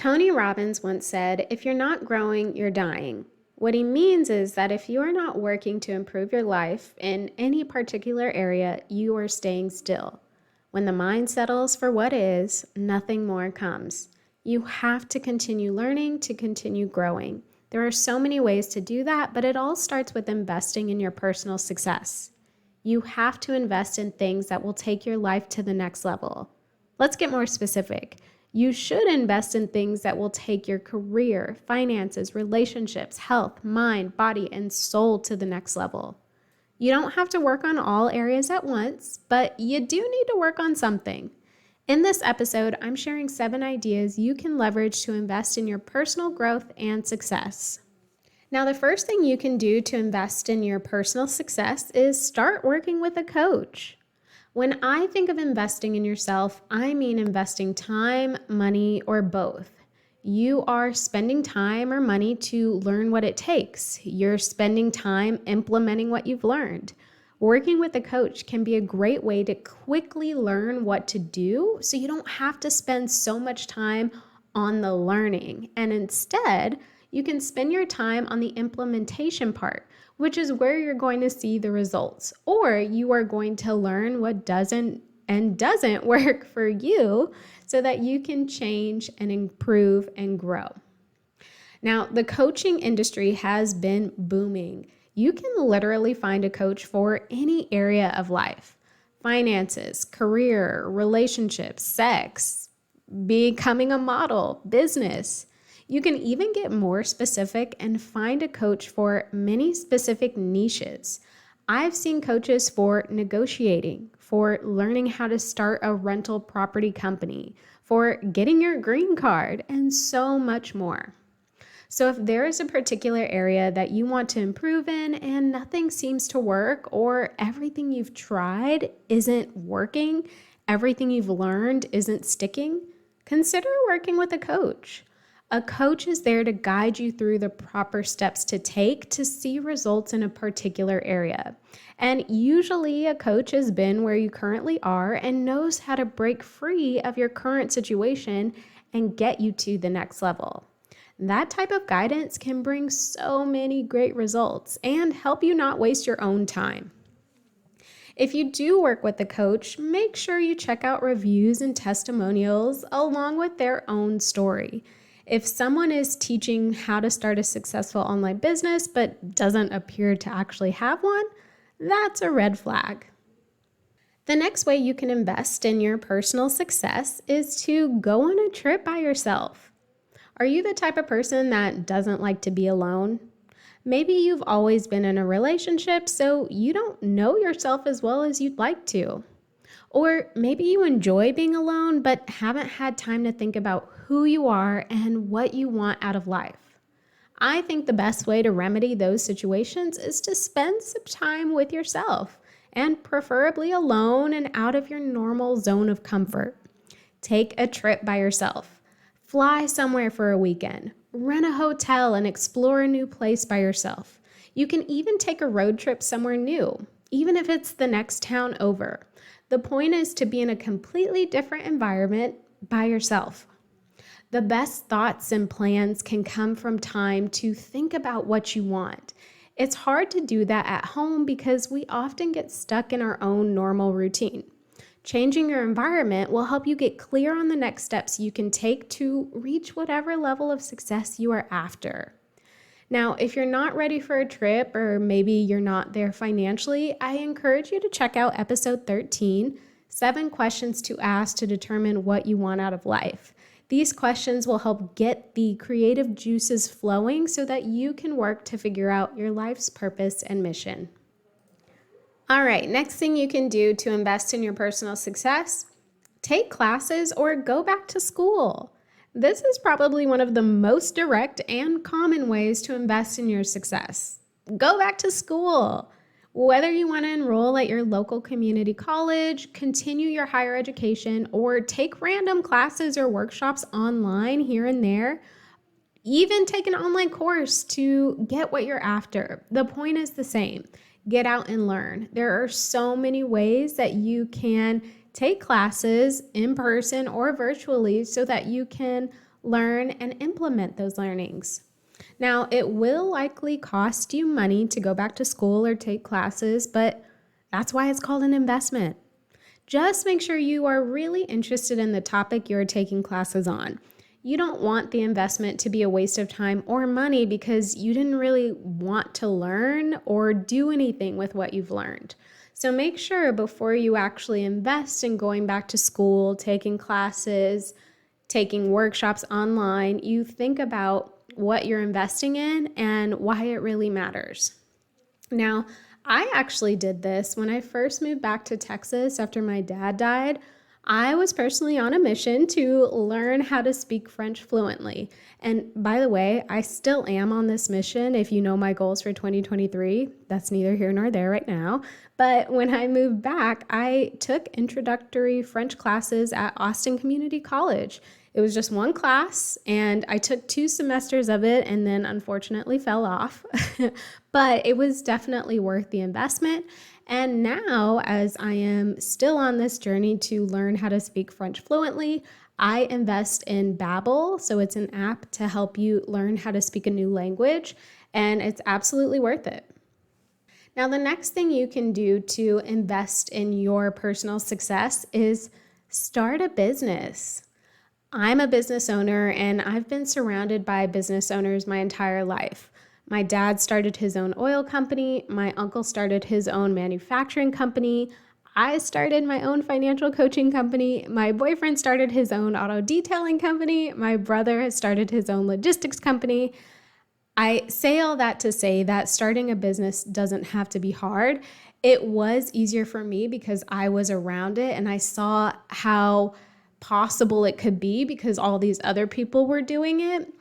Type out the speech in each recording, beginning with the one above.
Tony Robbins once said, "If you're not growing, you're dying." What he means is that if you are not working to improve your life in any particular area, you are staying still. When the mind settles for what is, nothing more comes. You have to continue learning to continue growing. There are so many ways to do that, but it all starts with investing in your personal success. You have to invest in things that will take your life to the next level. Let's get more specific. You should invest in things that will take your career, finances, relationships, health, mind, body, and soul to the next level. You don't have to work on all areas at once, but you do need to work on something. In this episode, I'm sharing 7 ideas you can leverage to invest in your personal growth and success. Now, the first thing you can do to invest in your personal success is start working with a coach. When I think of investing in yourself, I mean investing time, money, or both. You are spending time or money to learn what it takes. You're spending time implementing what you've learned. Working with a coach can be a great way to quickly learn what to do so you don't have to spend so much time on the learning. And instead, you can spend your time on the implementation part, which is where you're going to see the results, or you are going to learn what doesn't work for you so that you can change and improve and grow. Now, the coaching industry has been booming. You can literally find a coach for any area of life: finances, career, relationships, sex, becoming a model, business. You can even get more specific and find a coach for many specific niches. I've seen coaches for negotiating, for learning how to start a rental property company, for getting your green card, and so much more. So if there is a particular area that you want to improve in and nothing seems to work, or everything you've tried isn't working, everything you've learned isn't sticking, consider working with a coach. A coach is there to guide you through the proper steps to take to see results in a particular area. And usually a coach has been where you currently are and knows how to break free of your current situation and get you to the next level. That type of guidance can bring so many great results and help you not waste your own time. If you do work with a coach, make sure you check out reviews and testimonials along with their own story. If someone is teaching how to start a successful online business but doesn't appear to actually have one, that's a red flag. The next way you can invest in your personal success is to go on a trip by yourself. Are you the type of person that doesn't like to be alone? Maybe you've always been in a relationship, so you don't know yourself as well as you'd like to. Or maybe you enjoy being alone but haven't had time to think about who you are and what you want out of life. I think the best way to remedy those situations is to spend some time with yourself, and preferably alone and out of your normal zone of comfort. Take a trip by yourself. Fly somewhere for a weekend. Rent a hotel and explore a new place by yourself. You can even take a road trip somewhere new, even if it's the next town over. The point is to be in a completely different environment by yourself. The best thoughts and plans can come from time to think about what you want. It's hard to do that at home because we often get stuck in our own normal routine. Changing your environment will help you get clear on the next steps you can take to reach whatever level of success you are after. Now, if you're not ready for a trip, or maybe you're not there financially, I encourage you to check out episode 13, 7 questions to ask to determine what you want out of life. These questions will help get the creative juices flowing so that you can work to figure out your life's purpose and mission. All right, next thing you can do to invest in your personal success: take classes or go back to school. This is probably one of the most direct and common ways to invest in your success. Go back to school. Whether you want to enroll at your local community college, continue your higher education, or take random classes or workshops online here and there, even take an online course to get what you're after. The point is the same. Get out and learn. There are so many ways that you can take classes in person or virtually so that you can learn and implement those learnings. Now, it will likely cost you money to go back to school or take classes, but that's why it's called an investment. Just make sure you are really interested in the topic you're taking classes on. You don't want the investment to be a waste of time or money because you didn't really want to learn or do anything with what you've learned. So make sure before you actually invest in going back to school, taking classes, taking workshops online, you think about what you're investing in and why it really matters. Now, I actually did this when I first moved back to Texas after my dad died. I was personally on a mission to learn how to speak French fluently. And by the way, I still am on this mission. If you know my goals for 2023, that's neither here nor there right now. But when I moved back, I took introductory French classes at Austin Community College. It was just one class, and I took 2 semesters of it and then unfortunately fell off. But it was definitely worth the investment. And now, as I am still on this journey to learn how to speak French fluently, I invest in Babbel. So it's an app to help you learn how to speak a new language, and it's absolutely worth it. Now, the next thing you can do to invest in your personal success is start a business. I'm a business owner, and I've been surrounded by business owners my entire life. My dad started his own oil company. My uncle started his own manufacturing company. I started my own financial coaching company. My boyfriend started his own auto detailing company. My brother has started his own logistics company. I say all that to say that starting a business doesn't have to be hard. It was easier for me because I was around it and I saw how possible it could be because all these other people were doing it.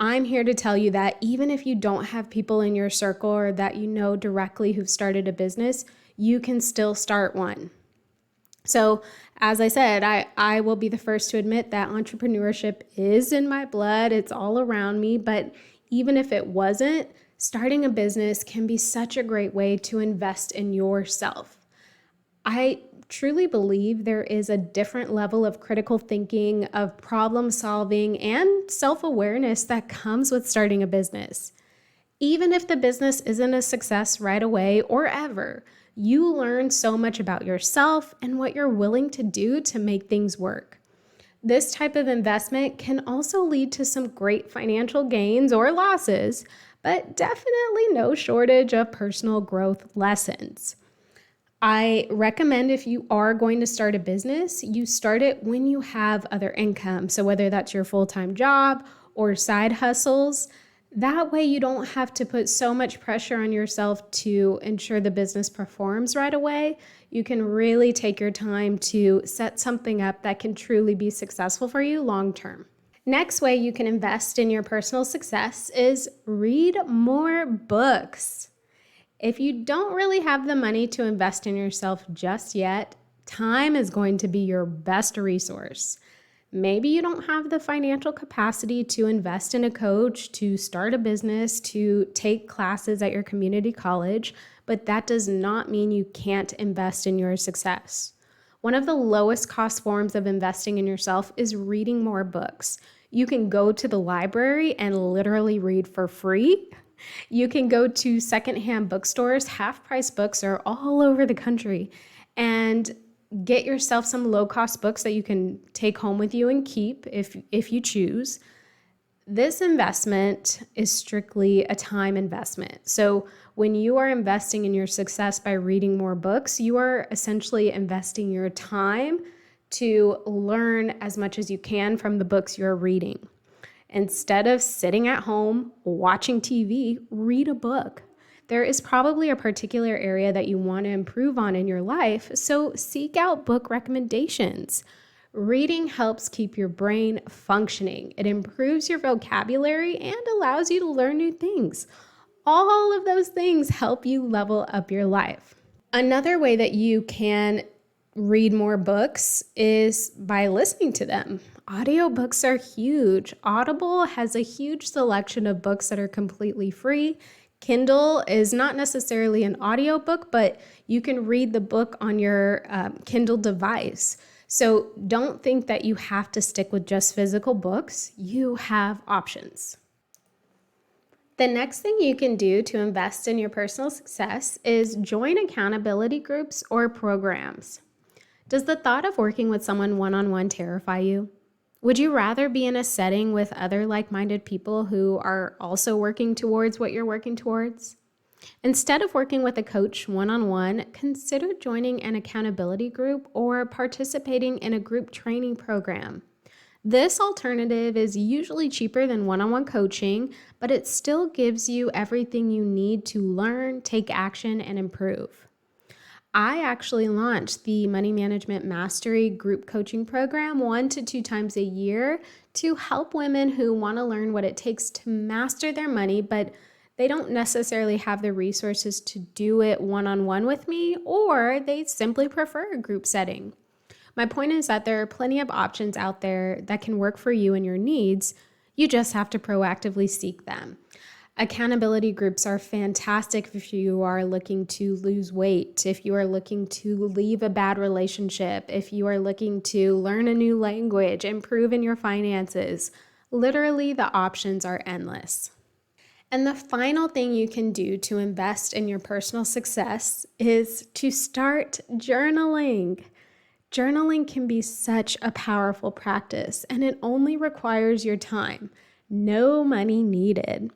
I'm here to tell you that even if you don't have people in your circle or that you know directly who've started a business, you can still start one. So as I said, I will be the first to admit that entrepreneurship is in my blood. It's all around me. But even if it wasn't, starting a business can be such a great way to invest in yourself. I truly believe there is a different level of critical thinking, of problem solving, and self-awareness that comes with starting a business. Even if the business isn't a success right away or ever, you learn so much about yourself and what you're willing to do to make things work. This type of investment can also lead to some great financial gains or losses, but definitely no shortage of personal growth lessons. I recommend if you are going to start a business, you start it when you have other income. So whether that's your full-time job or side hustles, that way you don't have to put so much pressure on yourself to ensure the business performs right away. You can really take your time to set something up that can truly be successful for you long term. Next way you can invest in your personal success is read more books. If you don't really have the money to invest in yourself just yet, time is going to be your best resource. Maybe you don't have the financial capacity to invest in a coach, to start a business, to take classes at your community college, but that does not mean you can't invest in your success. One of the lowest cost forms of investing in yourself is reading more books. You can go to the library and literally read for free. You can go to secondhand bookstores. Half-price books are all over the country, and get yourself some low-cost books that you can take home with you and keep if you choose. This investment is strictly a time investment. So when you are investing in your success by reading more books, you are essentially investing your time to learn as much as you can from the books you're reading. Instead of sitting at home watching TV, read a book. There is probably a particular area that you want to improve on in your life, so seek out book recommendations. Reading helps keep your brain functioning. It improves your vocabulary and allows you to learn new things. All of those things help you level up your life. Another way that you can read more books is by listening to them. Audiobooks are huge. Audible has a huge selection of books that are completely free. Kindle is not necessarily an audiobook, but you can read the book on your Kindle device. So don't think that you have to stick with just physical books. You have options. The next thing you can do to invest in your personal success is join accountability groups or programs. Does the thought of working with someone one-on-one terrify you? Would you rather be in a setting with other like-minded people who are also working towards what you're working towards? Instead of working with a coach one-on-one, consider joining an accountability group or participating in a group training program. This alternative is usually cheaper than one-on-one coaching, but it still gives you everything you need to learn, take action, and improve. I actually launched the Money Management Mastery group coaching program 1 to 2 times a year to help women who want to learn what it takes to master their money, but they don't necessarily have the resources to do it one-on-one with me, or they simply prefer a group setting. My point is that there are plenty of options out there that can work for you and your needs. You just have to proactively seek them. Accountability groups are fantastic if you are looking to lose weight, if you are looking to leave a bad relationship, if you are looking to learn a new language, improve in your finances. Literally, the options are endless. And the final thing you can do to invest in your personal success is to start journaling. Journaling can be such a powerful practice, and it only requires your time. No money needed.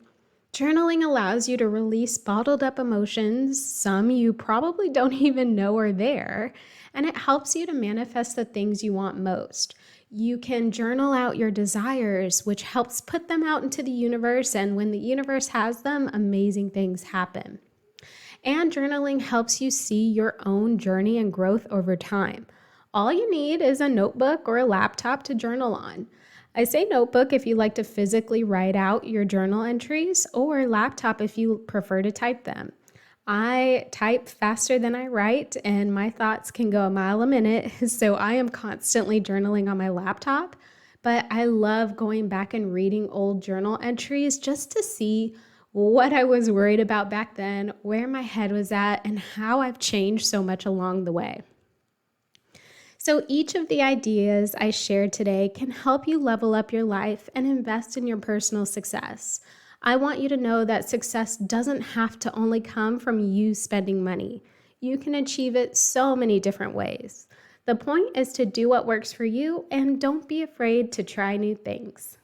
Journaling allows you to release bottled up emotions, some you probably don't even know are there, and it helps you to manifest the things you want most. You can journal out your desires, which helps put them out into the universe, and when the universe has them, amazing things happen. And journaling helps you see your own journey and growth over time. All you need is a notebook or a laptop to journal on. I say notebook if you like to physically write out your journal entries, or laptop if you prefer to type them. I type faster than I write, and my thoughts can go a mile a minute, so I am constantly journaling on my laptop. But I love going back and reading old journal entries just to see what I was worried about back then, where my head was at, and how I've changed so much along the way. So each of the ideas I shared today can help you level up your life and invest in your personal success. I want you to know that success doesn't have to only come from you spending money. You can achieve it so many different ways. The point is to do what works for you and don't be afraid to try new things.